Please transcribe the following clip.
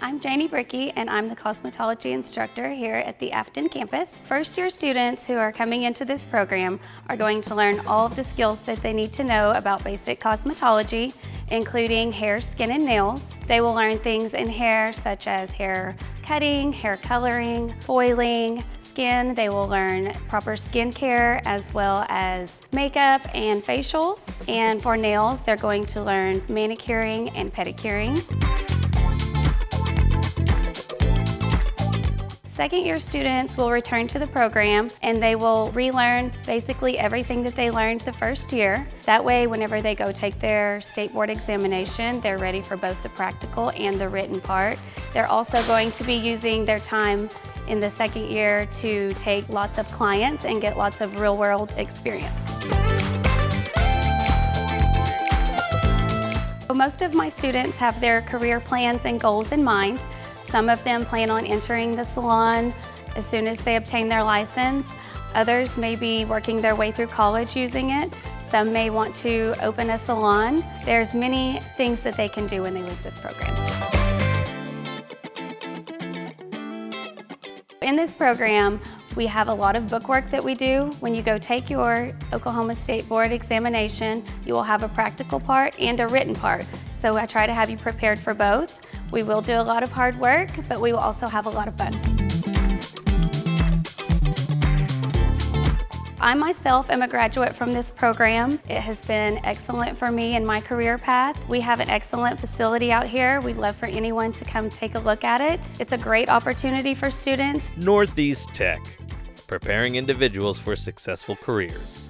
I'm Janie Brickey, and I'm the cosmetology instructor here at the Afton campus. First-year students who are coming into this program are going to learn all of the skills that they need to know about basic cosmetology, including hair, skin, and nails. They will learn things in hair such as hair cutting, hair coloring, foiling, skin. They will learn proper skin care as well as makeup and facials. And for nails, they're going to learn manicuring and pedicuring. Second-year students will return to the program and they will relearn basically everything that they learned the first year. That way, whenever they go take their state board examination, they're ready for both the practical and the written part. They're also going to be using their time in the second year to take lots of clients and get lots of real-world experience. Most of my students have their career plans and goals in mind. Some of them plan on entering the salon as soon as they obtain their license. Others may be working their way through college using it. Some may want to open a salon. There's many things that they can do when they leave this program. In this program, we have a lot of bookwork that we do. When you go take your Oklahoma State Board examination, you will have a practical part and a written part. So I try to have you prepared for both. We will do a lot of hard work, but we will also have a lot of fun. I myself am a graduate from this program. It has been excellent for me in my career path. We have an excellent facility out here. We'd love for anyone to come take a look at it. It's a great opportunity for students. Northeast Tech, preparing individuals for successful careers.